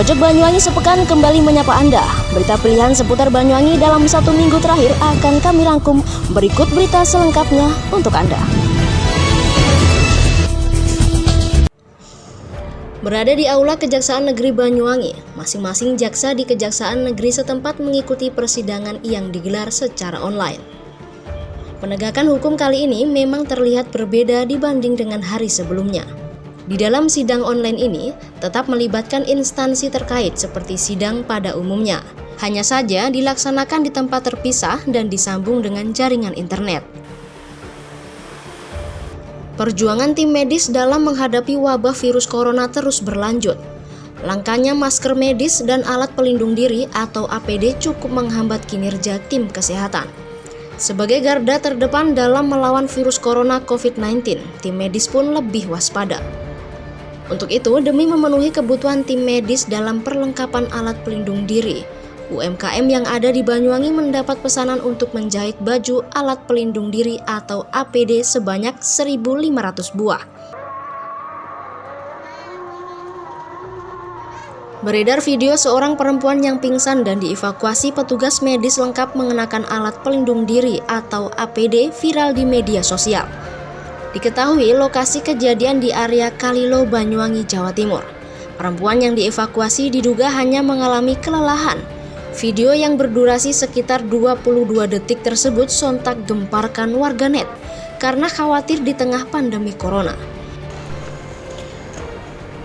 Pojok Banyuwangi Sepekan kembali menyapa Anda. Berita pilihan seputar Banyuwangi dalam 1 minggu terakhir akan kami rangkum. Berikut berita selengkapnya untuk Anda. Berada di Aula Kejaksaan Negeri Banyuwangi, masing-masing jaksa di Kejaksaan Negeri setempat mengikuti persidangan yang digelar secara online. Penegakan hukum kali ini memang terlihat berbeda dibanding dengan hari sebelumnya. Di dalam sidang online ini, tetap melibatkan instansi terkait seperti sidang pada umumnya. Hanya saja dilaksanakan di tempat terpisah dan disambung dengan jaringan internet. Perjuangan tim medis dalam menghadapi wabah virus corona terus berlanjut. Langkanya masker medis dan alat pelindung diri atau APD cukup menghambat kinerja tim kesehatan. Sebagai garda terdepan dalam melawan virus corona COVID-19, tim medis pun lebih waspada. Untuk itu, demi memenuhi kebutuhan tim medis dalam perlengkapan alat pelindung diri, UMKM yang ada di Banyuwangi mendapat pesanan untuk menjahit baju alat pelindung diri atau APD sebanyak 1.500 buah. Beredar video seorang perempuan yang pingsan dan dievakuasi petugas medis lengkap mengenakan alat pelindung diri atau APD viral di media sosial. Diketahui lokasi kejadian di area Kalilo, Banyuwangi, Jawa Timur. Perempuan yang dievakuasi diduga hanya mengalami kelelahan. Video yang berdurasi sekitar 22 detik tersebut sontak gemparkan warganet karena khawatir di tengah pandemi corona.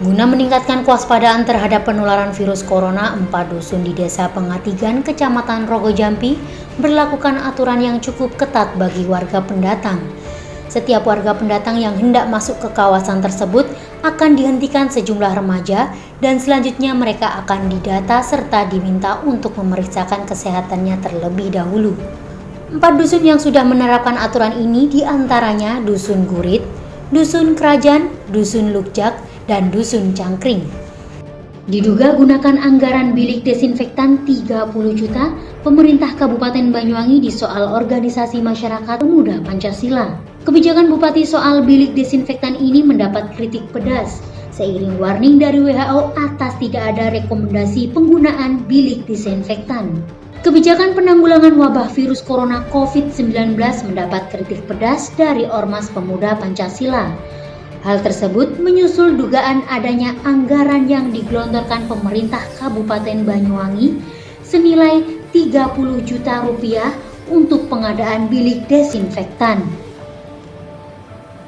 Guna meningkatkan kewaspadaan terhadap penularan virus corona, 4 dusun di Desa Pengatigan, Kecamatan Rogojampi berlakukan aturan yang cukup ketat bagi warga pendatang. Setiap warga pendatang yang hendak masuk ke kawasan tersebut akan dihentikan sejumlah remaja dan selanjutnya mereka akan didata serta diminta untuk memeriksakan kesehatannya terlebih dahulu. 4 dusun yang sudah menerapkan aturan ini diantaranya Dusun Gurit, Dusun Kerajaan, Dusun Lukjak, dan Dusun Cangkring. Diduga gunakan anggaran bilik desinfektan 30 juta, pemerintah Kabupaten Banyuwangi disoal organisasi masyarakat pemuda Pancasila. Kebijakan Bupati soal bilik desinfektan ini mendapat kritik pedas, seiring warning dari WHO atas tidak ada rekomendasi penggunaan bilik desinfektan. Kebijakan penanggulangan wabah virus corona COVID-19 mendapat kritik pedas dari Ormas Pemuda Pancasila. Hal tersebut menyusul dugaan adanya anggaran yang digelontorkan pemerintah Kabupaten Banyuwangi senilai 30 juta rupiah untuk pengadaan bilik desinfektan.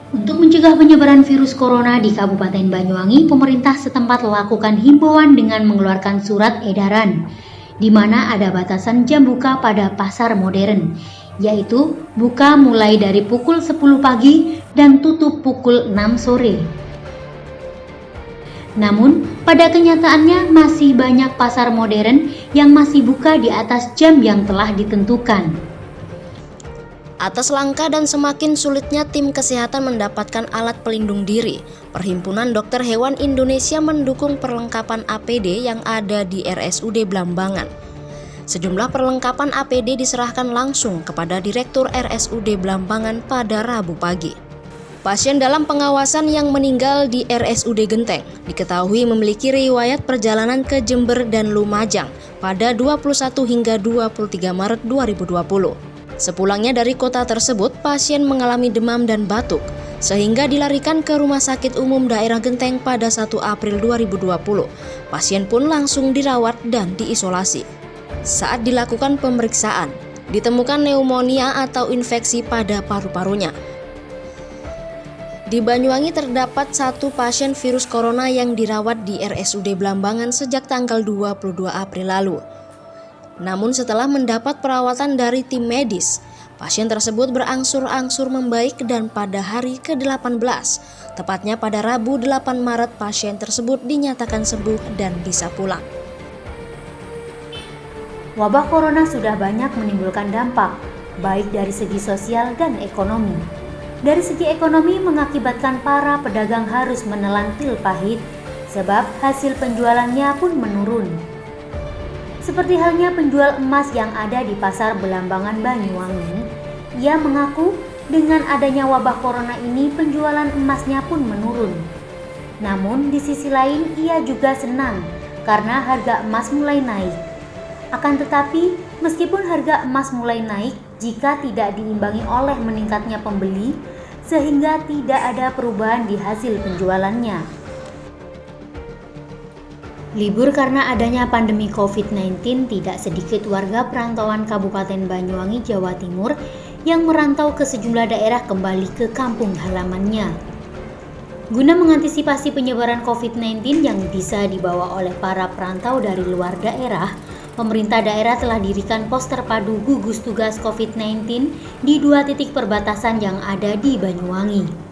Untuk mencegah penyebaran virus corona di Kabupaten Banyuwangi, pemerintah setempat lakukan himbauan dengan mengeluarkan surat edaran, di mana ada batasan jam buka pada pasar modern, yaitu buka mulai dari pukul 10 pagi dan tutup pukul 6 sore. Namun, pada kenyataannya masih banyak pasar modern yang masih buka di atas jam yang telah ditentukan. Atas langka dan semakin sulitnya tim kesehatan mendapatkan alat pelindung diri, Perhimpunan Dokter Hewan Indonesia mendukung perlengkapan APD yang ada di RSUD Blambangan. Sejumlah perlengkapan APD diserahkan langsung kepada Direktur RSUD Blambangan pada Rabu pagi. Pasien dalam pengawasan yang meninggal di RSUD Genteng diketahui memiliki riwayat perjalanan ke Jember dan Lumajang pada 21 hingga 23 Maret 2020. Sepulangnya dari kota tersebut, pasien mengalami demam dan batuk, sehingga dilarikan ke Rumah Sakit Umum Daerah Genteng pada 1 April 2020. Pasien pun langsung dirawat dan diisolasi. Saat dilakukan pemeriksaan, ditemukan pneumonia atau infeksi pada paru-parunya. Di Banyuwangi terdapat 1 pasien virus corona yang dirawat di RSUD Blambangan sejak tanggal 22 April lalu. Namun setelah mendapat perawatan dari tim medis, pasien tersebut berangsur-angsur membaik dan pada hari ke-18, tepatnya pada Rabu 8 Maret, pasien tersebut dinyatakan sembuh dan bisa pulang. Wabah corona sudah banyak menimbulkan dampak, baik dari segi sosial dan ekonomi. Dari segi ekonomi mengakibatkan para pedagang harus menelan pil pahit, sebab hasil penjualannya pun menurun. Seperti halnya penjual emas yang ada di Pasar Belambangan Banyuwangi, ia mengaku dengan adanya wabah corona ini penjualan emasnya pun menurun. Namun di sisi lain ia juga senang karena harga emas mulai naik. Akan tetapi, meskipun harga emas mulai naik, jika tidak diimbangi oleh meningkatnya pembeli, sehingga tidak ada perubahan di hasil penjualannya. Libur karena adanya pandemi COVID-19, tidak sedikit warga perantauan Kabupaten Banyuwangi, Jawa Timur yang merantau ke sejumlah daerah kembali ke kampung halamannya. Guna mengantisipasi penyebaran COVID-19 yang bisa dibawa oleh para perantau dari luar daerah, pemerintah daerah telah dirikan pos terpadu gugus tugas COVID-19 di 2 titik perbatasan yang ada di Banyuwangi.